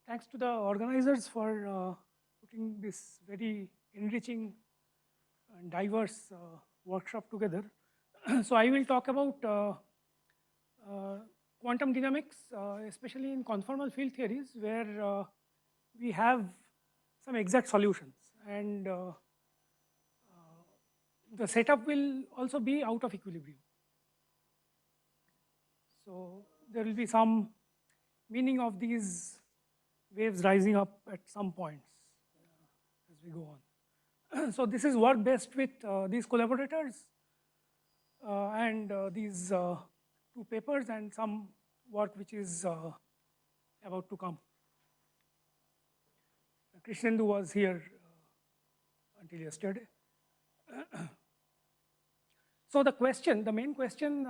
Thanks to the organizers for putting this very enriching and diverse workshop together. So I will talk about quantum dynamics, especially in conformal field theories, where we have some exact solutions. And the setup will also be out of equilibrium. So there will be some meaning of these waves rising up at some points as we go on. So this is work best with these collaborators and these two papers and some work which is about to come. Krishnendu was here until yesterday. So the main question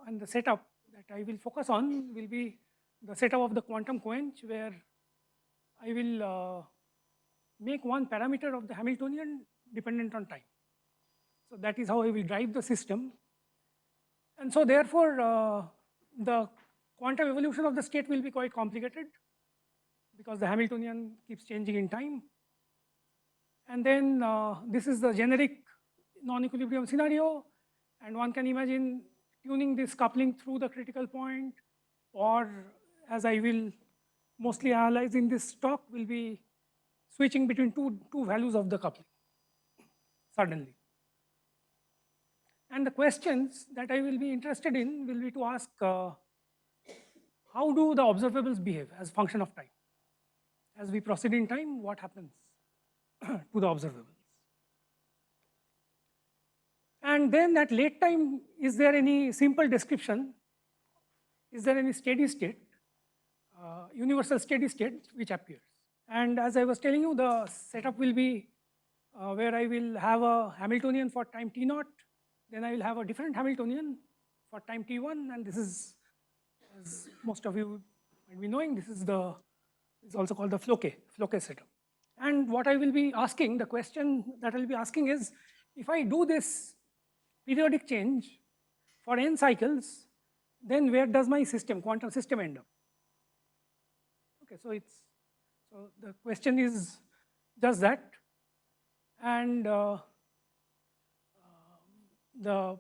and the setup that I will focus on will be the setup of the quantum quench, where I will make one parameter of the Hamiltonian dependent on time. So that is how I will drive the system. And so therefore, the quantum evolution of the state will be quite complicated because the Hamiltonian keeps changing in time. And then this is the generic non-equilibrium scenario, and one can imagine tuning this coupling through the critical point, or as I will mostly analyze in this talk, will be switching between two values of the coupling suddenly. And the questions that I will be interested in will be to ask how do the observables behave as function of time? As we proceed in time, what happens to the observables? And then at late time, is there any simple description? Is there any steady state, universal steady state which appears? And as I was telling you, the setup will be where I will have a Hamiltonian for time t0, then I will have a different Hamiltonian for time t1, and this is, as most of you might be knowing, this is also called the Floquet setup. And what I will be asking, the question that I will be asking is, if I do this periodic change for n cycles, then where does my system, quantum system, end up? Okay, so the question is just that, and the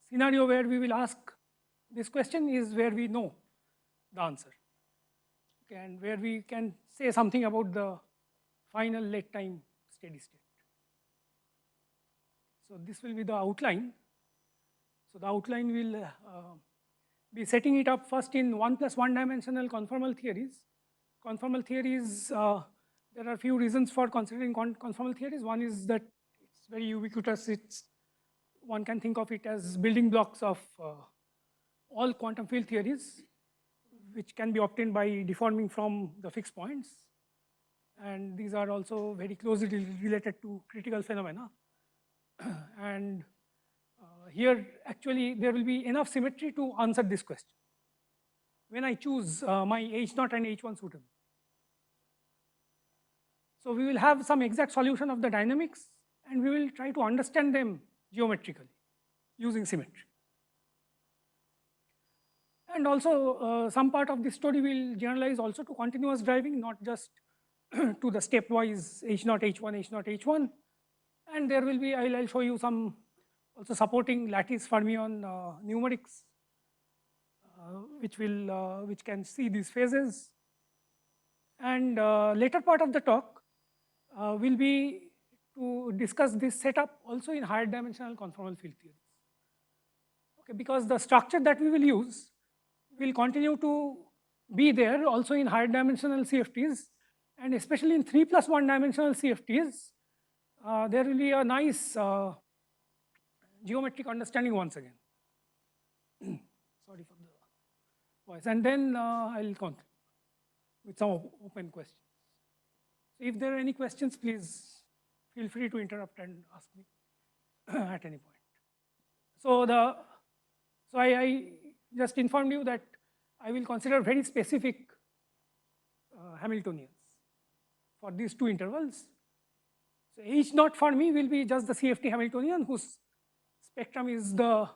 scenario where we will ask this question is where we know the answer, okay, and where we can say something about the final late time steady state. So this will be the outline. So the outline will be setting it up first in 1+1 dimensional conformal theories. Conformal theories, there are a few reasons for considering conformal theories. One is that it's very ubiquitous. One can think of it as building blocks of all quantum field theories, which can be obtained by deforming from the fixed points. And these are also very closely related to critical phenomena. And here, actually, there will be enough symmetry to answer this question when I choose my H0 and H1 suitable. So we will have some exact solution of the dynamics, and we will try to understand them geometrically using symmetry. And also, some part of this story will generalize also to continuous driving, not just to the stepwise H0, H1, H0, H1. And there will be, I'll show you some also supporting lattice fermion numerics, which can see these phases. And later part of the talk will be to discuss this setup also in higher dimensional conformal field theories. Okay, because the structure that we will use will continue to be there also in higher dimensional CFTs, and especially in 3+1 dimensional CFTs, there will be a nice geometric understanding once again. Sorry for the voice. And then I'll continue with some open questions. So if there are any questions, please feel free to interrupt and ask me at any point. So I just informed you that I will consider very specific Hamiltonians for these two intervals. So H0 for me will be just the CFT Hamiltonian, whose spectrum is the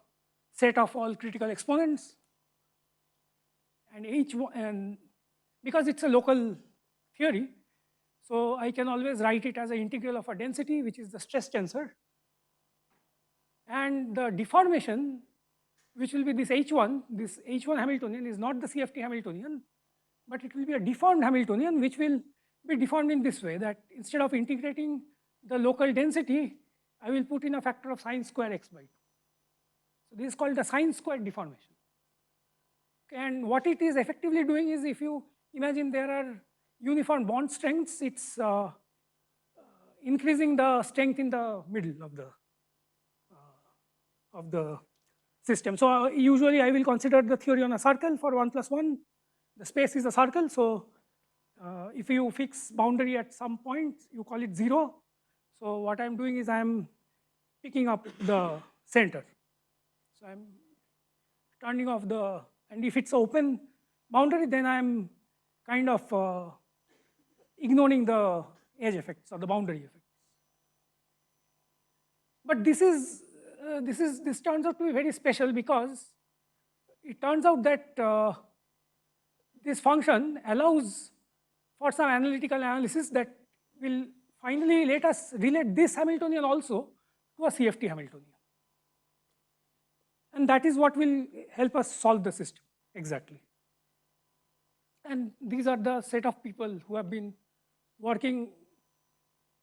set of all critical exponents. And H1, and because it's a local theory. So I can always write it as an integral of a density, which is the stress tensor. And the deformation, which will be this H1 Hamiltonian is not the CFT Hamiltonian, but it will be a deformed Hamiltonian, which will be deformed in this way, that instead of integrating the local density, I will put in a factor of sine square x by 2. So this is called the sine square deformation. And what it is effectively doing is, if you imagine there are uniform bond strengths, it's increasing the strength in the middle of the system. So usually I will consider the theory on a circle for 1 plus 1. The space is a circle, so if you fix boundary at some point, you call it 0. So what I'm doing is I'm picking up the center. So I'm turning off the, and if it's open boundary, then I'm kind of ignoring the edge effects or the boundary effects. But this turns out to be very special, because it turns out that this function allows for some analytical analysis that will finally let us relate this Hamiltonian also to a CFT Hamiltonian. And that is what will help us solve the system exactly. And these are the set of people who have been working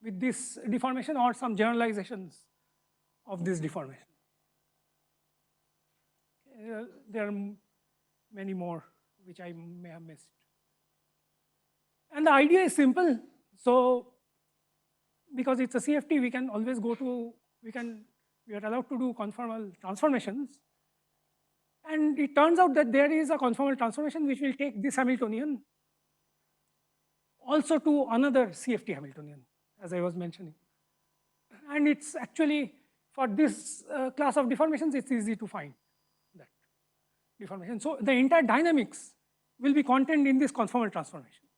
with this deformation or some generalizations of this deformation. There are many more which I may have missed. And the idea is simple. So because it's a CFT, we can always go to, we are allowed to do conformal transformations. And it turns out that there is a conformal transformation which will take this Hamiltonian also to another CFT Hamiltonian, as I was mentioning. And it's actually, for this class of deformations, it's easy to find that deformation. So the entire dynamics will be contained in this conformal transformations,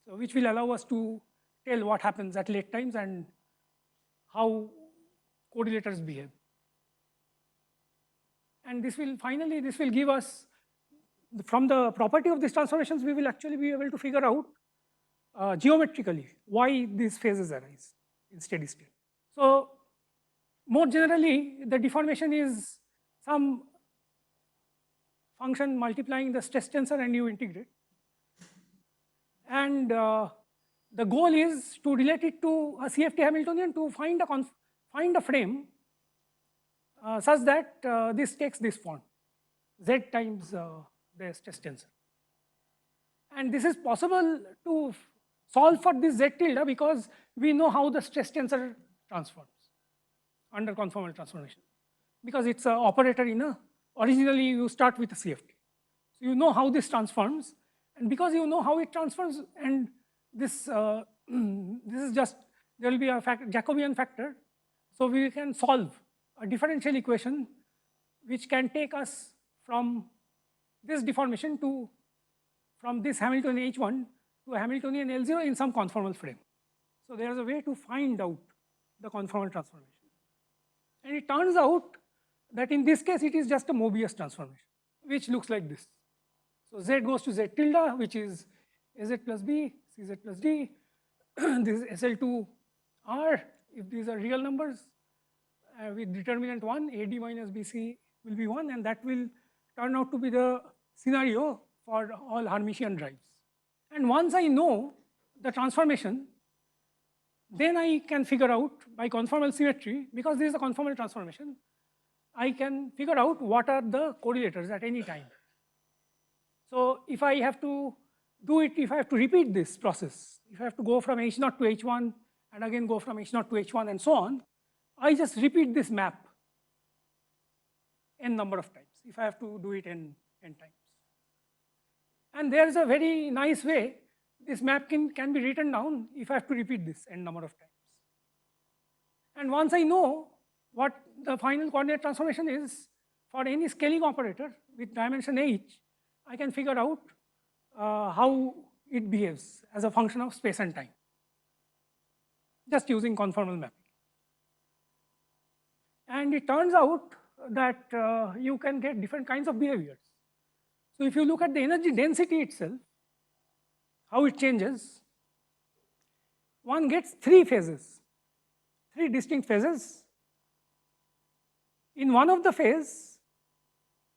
so which will allow us to tell what happens at late times and how correlators behave. And this will finally, this will give us, from the property of these transformations, we will actually be able to figure out geometrically why these phases arise in steady state. So more generally, the deformation is some function multiplying the stress tensor and you integrate. And the goal is to relate it to a CFT Hamiltonian to find a frame such that this takes this form, z times the stress tensor. And this is possible to solve for this z tilde because we know how the stress tensor transforms under conformal transformation. Because it's an operator in a, originally you start with a CFT. So you know how this transforms, and because you know how it transforms, and this, this is just, there will be a Jacobian factor, so we can solve a differential equation which can take us from this deformation to, from this Hamiltonian H1 to a Hamiltonian L0 in some conformal frame. So there is a way to find out the conformal transformation. And it turns out that in this case, it is just a Mobius transformation, which looks like this. So z goes to z tilde, which is az plus b, cz plus d. This is SL2R, if these are real numbers, with determinant 1, AD minus BC will be 1, and that will turn out to be the scenario for all Hermitian drives. And once I know the transformation, then I can figure out by conformal symmetry, because this is a conformal transformation, I can figure out what are the correlators at any time. So if I have to do it, if I have to repeat this process, if I have to go from H0 to H1 and again go from H0 to H1 and so on, I just repeat this map n number of times, if I have to do it n times. And there is a very nice way this map can be written down if I have to repeat this n number of times. And once I know what the final coordinate transformation is for any scaling operator with dimension h, I can figure out how it behaves as a function of space and time, just using conformal mapping. And it turns out that you can get different kinds of behaviors. So if you look at the energy density itself, how it changes, one gets three phases, three distinct phases. In one of the phase,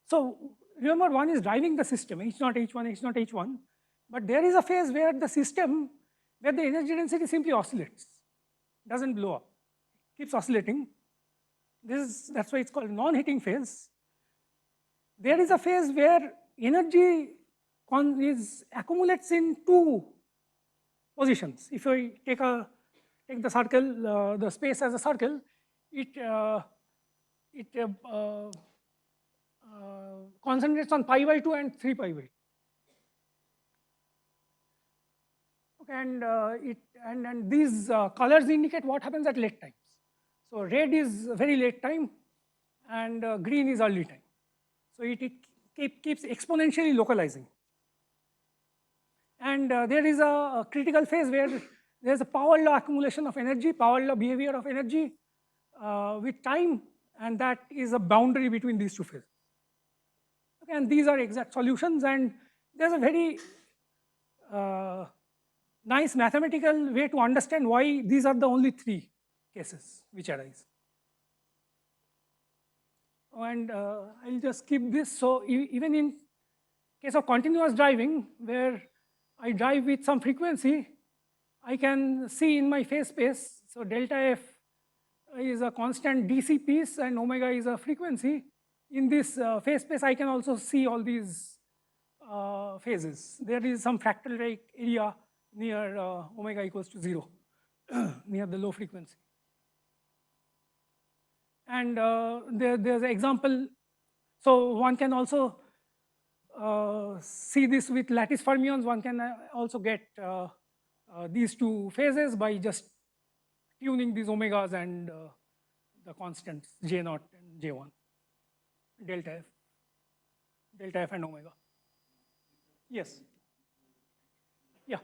so remember one is driving the system, H0, H1, H0, H1, but there is a phase where the system, where the energy density simply oscillates, doesn't blow up, keeps oscillating. That's why it's called non-heating phase. There is a phase where energy accumulates in two positions. If I take the circle, the space as a circle, it concentrates on pi by 2 and 3 pi by 2. Okay, and these colors indicate what happens at late times. So red is very late time, and green is early time. So it keeps exponentially localizing. And there is a critical phase where there is a power law accumulation of energy, power law behavior of energy with time, and that is a boundary between these two phases. Okay, and these are exact solutions, and there's a very nice mathematical way to understand why these are the only three cases which arise. And I'll just keep this. So even in case of continuous driving, where I drive with some frequency, I can see in my phase space, so delta f is a constant DC piece and omega is a frequency. In this phase space, I can also see all these phases. There is some fractal like area near omega equals to 0, near the low frequency. And there's an example. So one can also see this with lattice fermions. One can also get these two phases by just tuning these omegas and the constants J0 and J1, delta F and omega. Yes. Yeah.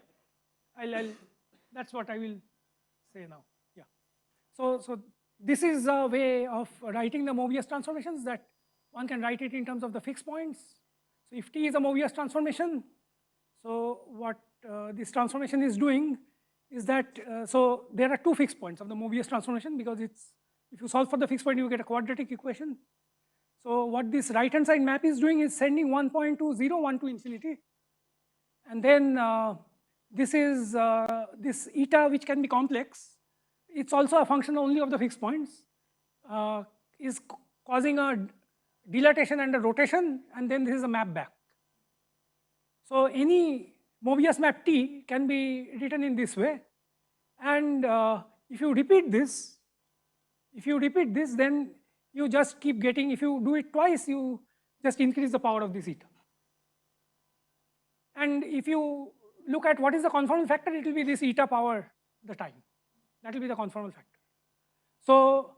That's what I will say now. Yeah. So this is a way of writing the Mobius transformations, that one can write it in terms of the fixed points. So if T is a Mobius transformation, so what this transformation is doing is that, so there are two fixed points of the Mobius transformation, because if you solve for the fixed point, you get a quadratic equation. So what this right-hand side map is doing is sending 1 point to 0, 1 to infinity. And then this is this eta, which can be complex. It's also a function only of the fixed points, is causing a dilatation and a rotation, and then this is a map back. So any Mobius map T can be written in this way. And if you repeat this, then you just keep getting, if you do it twice, you just increase the power of this eta. And if you look at what is the conformal factor, it will be this eta power the time. That will be the conformal factor. So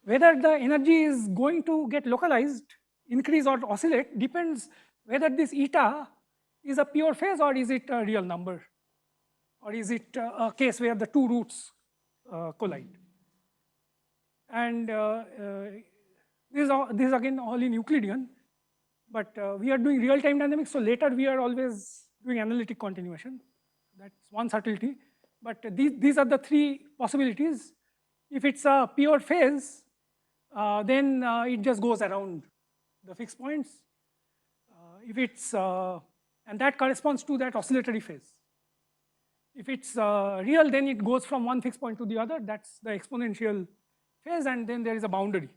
whether the energy is going to get localized, increase or oscillate, depends whether this eta is a pure phase or is it a real number, or is it a case where the two roots collide. And this is again all in Euclidean, but we are doing real-time dynamics, so later we are always doing analytic continuation. That's one subtlety. But these are the three possibilities. If it's a pure phase, then it just goes around the fixed points. If it's, and that corresponds to that oscillatory phase. If it's real, then it goes from one fixed point to the other. That's the exponential phase, and then there is a boundary,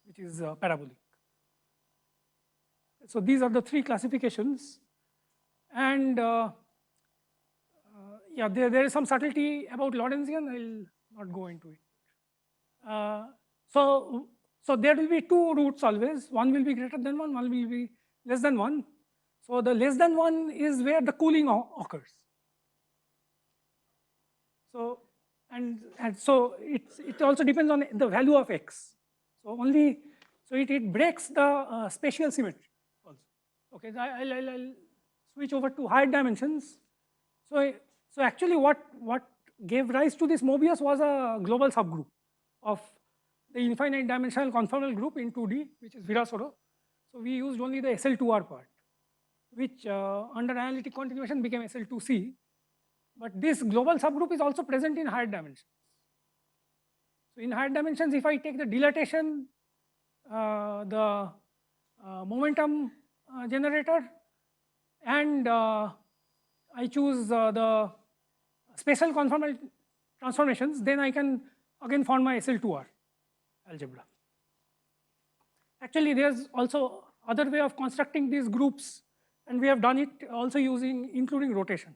which is parabolic. So these are the three classifications. And yeah, there is some subtlety about Lorentzian. I'll not go into it. So there will be two roots always. One will be greater than one will be less than one. So the less than one is where the cooling occurs. So and so it also depends on the value of x. So it breaks the spatial symmetry also. Okay, I'll switch over to higher dimensions. So actually what gave rise to this Mobius was a global subgroup of the infinite dimensional conformal group in 2D, which is Virasoro. So we used only the SL2R part, which under analytic continuation became SL2C. But this global subgroup is also present in higher dimensions. So in higher dimensions, if I take the dilatation, the momentum generator, and I choose the spatial conformal transformations, then I can again form my SL2R algebra. Actually, there's also other way of constructing these groups, and we have done it also including rotation.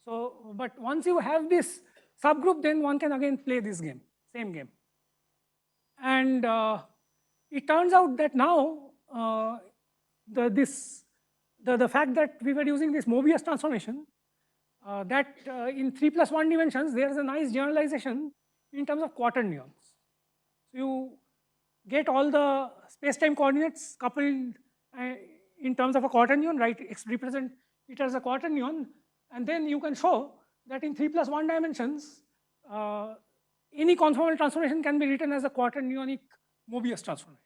So, but once you have this subgroup, then one can again play this game, same game. And it turns out that now the fact that we were using this Mobius transformation, that in 3+1 dimensions, there is a nice generalization in terms of quaternions. So you get all the space-time coordinates coupled in terms of a quaternion, right? Represent it as a quaternion, and then you can show that in 3+1 dimensions, any conformal transformation can be written as a quaternionic Mobius transformation.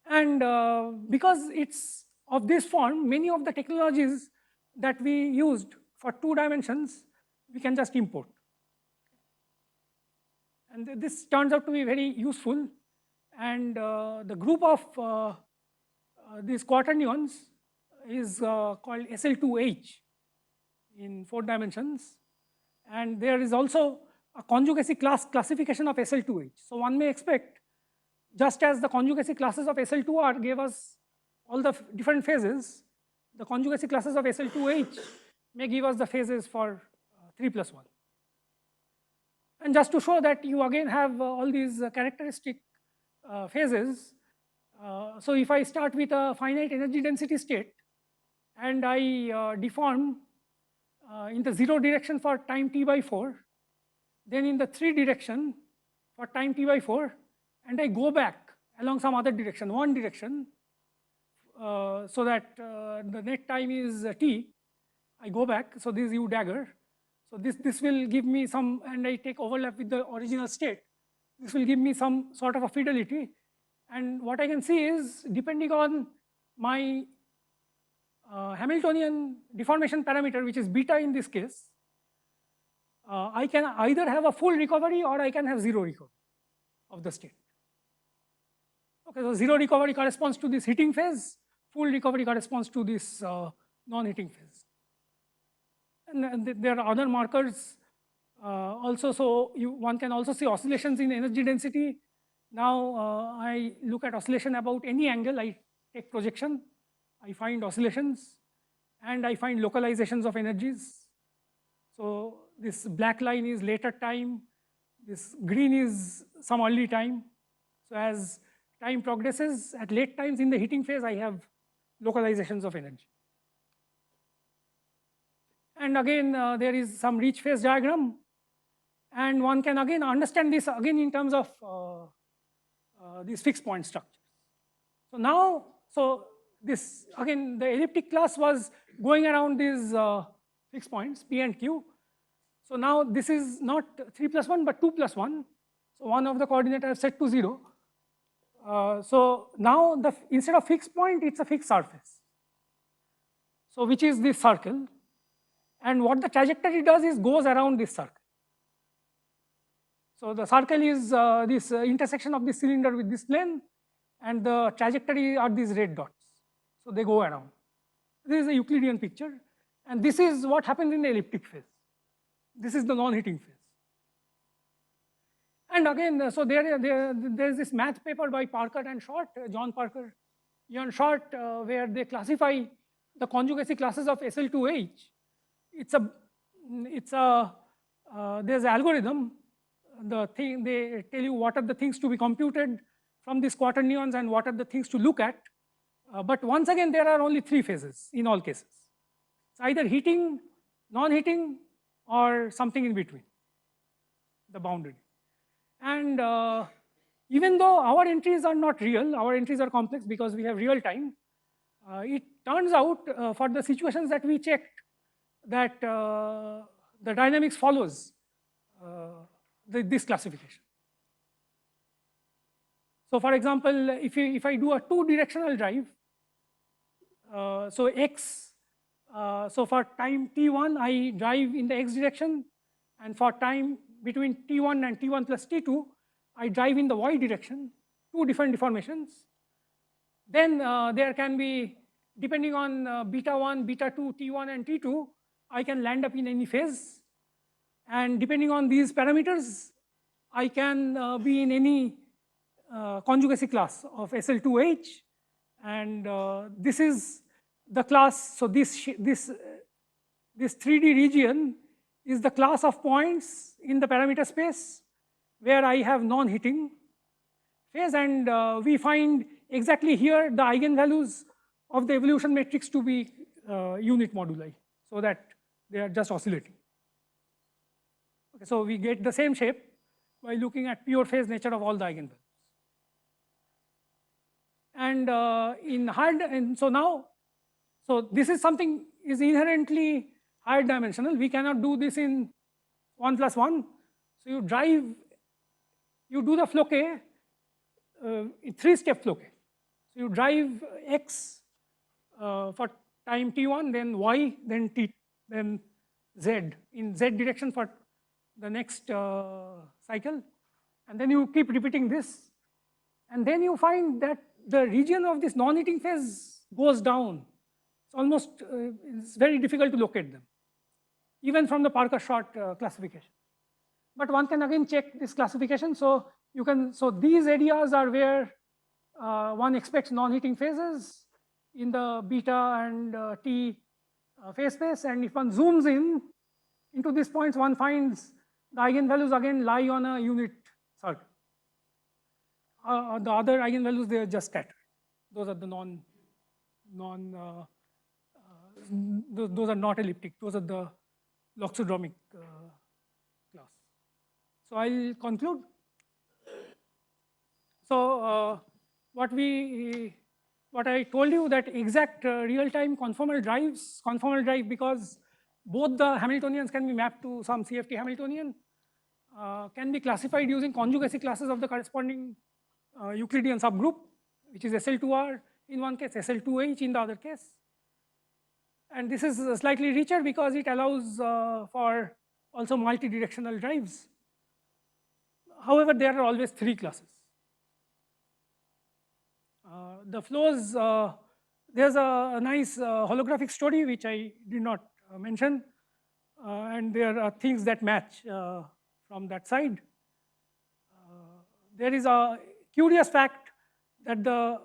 And because it's of this form, many of the technologies that we used for 2 dimensions, we can just import. And this turns out to be very useful. And the group of these quaternions is called SL2H in 4 dimensions. And there is also a conjugacy class classification of SL2H. So one may expect, just as the conjugacy classes of SL2R gave us all the different phases, the conjugacy classes of SL2H may give us the phases for 3+1. And just to show that you again have all these characteristic phases, so if I start with a finite energy density state and I deform in the 0 direction for time t/4, then in the 3 direction for time t/4, and I go back along some other direction, 1 direction, so that the net time is t, I go back, so this is U dagger. So this will give me some, and I take overlap with the original state. This will give me some sort of a fidelity. And what I can see is, depending on my Hamiltonian deformation parameter, which is beta in this case, I can either have a full recovery or I can have 0 recovery of the state. Okay, so 0 recovery corresponds to this heating phase, full recovery corresponds to this non-heating phase. And there are other markers also, so one can also see oscillations in energy density. Now I look at oscillation about any angle, I take projection, I find oscillations, and I find localizations of energies. So this black line is later time, this green is some early time. So as time progresses, at late times in the heating phase, I have localizations of energy. And again, there is some reach phase diagram, and one can again understand this again in terms of these fixed point structures. So now, so this again, the elliptic class was going around these fixed points, P and Q. So now this is not 3+1, but 2+1. So one of the coordinates I have set to 0. So now instead of fixed point, it's a fixed surface. So which is this circle. And what the trajectory does is goes around this circle. So the circle is this intersection of this cylinder with this plane, and the trajectory are these red dots. So they go around. This is a Euclidean picture, and this is what happens in the elliptic phase. This is the non-heating phase. And again, so there is this math paper by Parker and Short, John Parker, Ian Short, where they classify the conjugacy classes of SL2H. There's an algorithm. They tell you what are the things to be computed from these quaternions and what are the things to look at. But once again, there are only 3 phases in all cases. It's either heating, non-heating, or something in between, the boundary. And even though our entries are not real, our entries are complex because we have real time, it turns out for the situations that we checked that the dynamics follows this classification. So for example, if I do a 2-directional drive, so X So for time t1, I drive in the x direction, and for time between t1 and t1 plus t2, I drive in the y direction, two different deformations. Then there can be, depending on beta 1, beta 2, t1 and t2, I can land up in any phase. And depending on these parameters, I can be in any conjugacy class of SL2H. And this is the class, so this 3D region is the class of points in the parameter space where I have non-hitting phase, and we find exactly here the eigenvalues of the evolution matrix to be unit moduli, so that they are just oscillating. Okay, so we get the same shape by looking at pure phase nature of all the eigenvalues. And so this is something is inherently higher dimensional. We cannot do this in 1 plus 1. So you do the floquet, 3-step floquet. So you drive x for time t1, then y, then t, then z, in z direction for the next cycle. And then you keep repeating this. And then you find that the region of this non-hitting phase goes down. It's almost, it's very difficult to locate them, even from the Parker-Short classification. But one can again check this classification. So you can, so these areas are where one expects non-hitting phases in the beta and t phase space. And if one zooms in into these points, one finds the eigenvalues again lie on a unit circle. The other eigenvalues, they are just scattered. Those are the those are not elliptic. Those are the loxodromic class. So I'll conclude. So what I told you, that exact real-time conformal drive because both the Hamiltonians can be mapped to some CFT Hamiltonian, can be classified using conjugacy classes of the corresponding Euclidean subgroup, which is SL2R in one case, SL2H in the other case. And this is slightly richer because it allows for also multi-directional drives. However, there are always 3 classes. The flows, there's a nice holographic story which I did not mention, and there are things that match from that side. There is a curious fact that the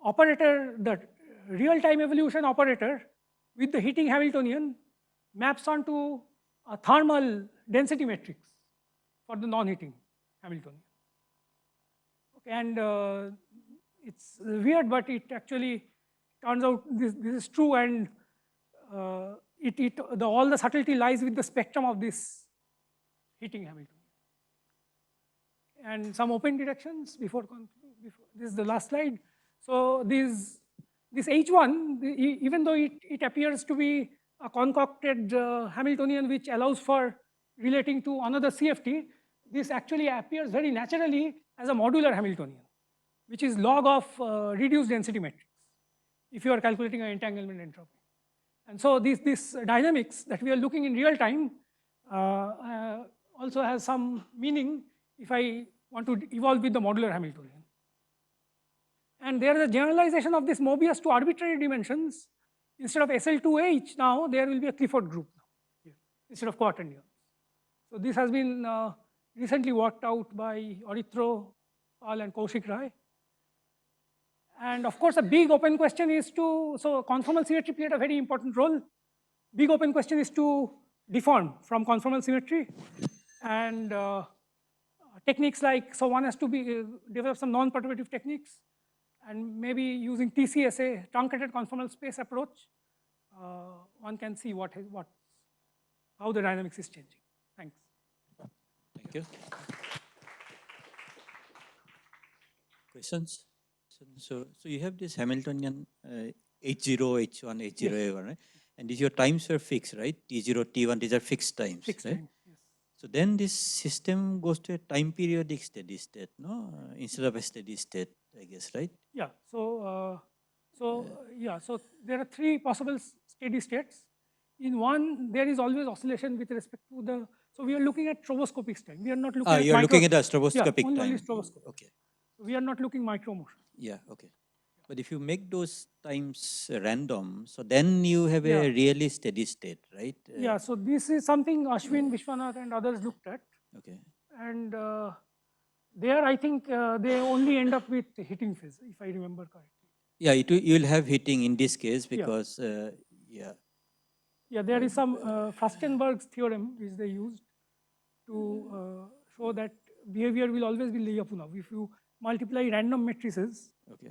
operator, the real-time evolution operator with the heating Hamiltonian maps onto a thermal density matrix for the non-heating Hamiltonian. Okay, and it's weird, but it actually turns out this is true, and all the subtlety lies with the spectrum of this heating Hamiltonian. And some open directions before this is the last slide. So this H1, even though it appears to be a concocted Hamiltonian which allows for relating to another CFT, this actually appears very naturally as a modular Hamiltonian, which is log of reduced density matrix, if you are calculating an entanglement entropy. And so this dynamics that we are looking in real time also has some meaning if I want to evolve with the modular Hamiltonian. And there is a generalization of this Mobius to arbitrary dimensions. Instead of SL2H now, there will be a Clifford group now, here, instead of quaternions. So this has been recently worked out by Orithro, Pal and Kaushik Rai. And of course, a big open question is to, so conformal symmetry played a very important role. Big open question is to deform from conformal symmetry. And techniques like, so one has to develop some non-perturbative techniques, and maybe using TCSA, truncated conformal space approach, one can see how the dynamics is changing. Thanks. Thank you. Questions? So you have this Hamiltonian H0, H1, H0, yes. H1, right? And these your times are fixed, right? T0, T1, these are fixed times. Fixed right? time, yes. So then this system goes to a time periodic steady state, no? Instead of a steady state, I guess, right? Yeah. So, so there are 3 possible steady states. In one, there is always oscillation with respect to the, so we are looking at stroboscopic time. We are not looking at you're micro, looking at the stroboscopic only time. stroboscopic. Okay. We are not looking micro motion. Yeah, okay. But if you make those times random, so then you have Yeah. a really steady state, right? Yeah, so this is something Ashwin, Vishwanath and others looked at. Okay. And there I think they only end up with heating phase, if I remember correctly. Yeah, you will have heating in this case because, yeah. Yeah, there is some Furstenberg's theorem which they used to show that behavior will always be Lyapunov. If you multiply random matrices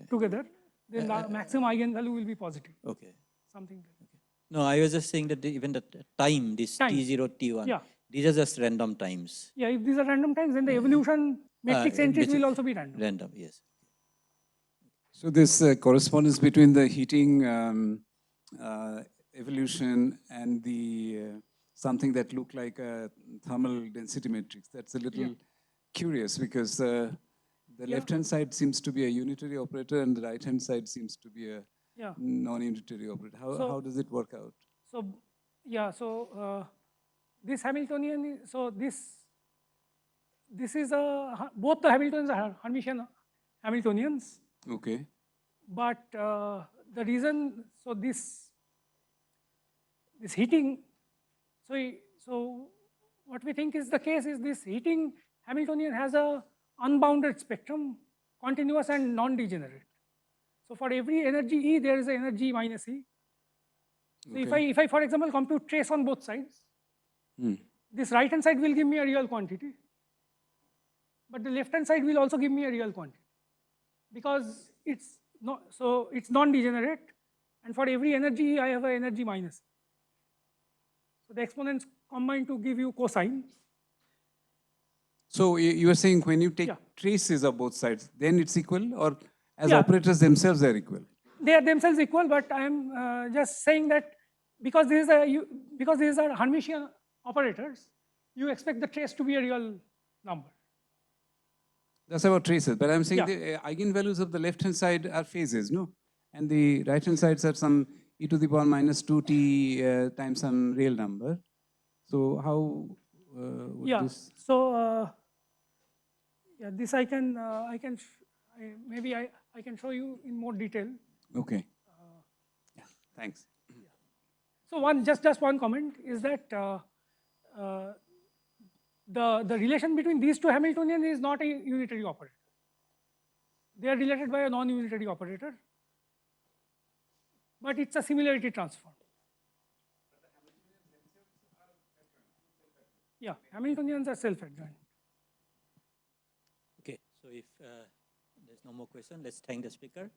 together, then the maximum eigenvalue will be positive. Okay. Something like that. No, I was just saying that even the time, this T0, T1, these are just random times. Yeah, if these are random times, then the evolution matrix entries will also be random. Random, yes. So this correspondence between the heating evolution and the something that looked like a thermal density matrix, that's a little curious because the left-hand side seems to be a unitary operator and the right-hand side seems to be a non-unitary operator. How does it work out? So, yeah, so this Hamiltonian, so this is a, both the Hamiltonians are Hermitian Hamiltonians. Okay. But the reason, so this heating, so what we think is the case is this heating Hamiltonian has a unbounded spectrum, continuous and non-degenerate. So for every energy E, there is an energy minus E. So if I, for example, compute trace on both sides, this right-hand side will give me a real quantity, but the left-hand side will also give me a real quantity because it's not, so it's non-degenerate, and for every energy E, I have an energy minus. So the exponents combine to give you cosine. So you are saying when you take traces of both sides, then it's equal, or as operators themselves are equal? They are themselves equal, but I am just saying that because these are Hermitian operators, you expect the trace to be a real number. That's about traces, but I'm saying the eigenvalues of the left-hand side are phases, no? And the right-hand sides are some e to the power minus 2t times some real number. So how would this? So this I can maybe I can show you in more detail. Okay. Thanks. So just one comment is that the relation between these two Hamiltonian is not a unitary operator. They are related by a non-unitary operator, but it's a similarity transform. Yeah, Hamiltonians are self-adjoint. Okay, so if there's no more question, let's thank the speaker.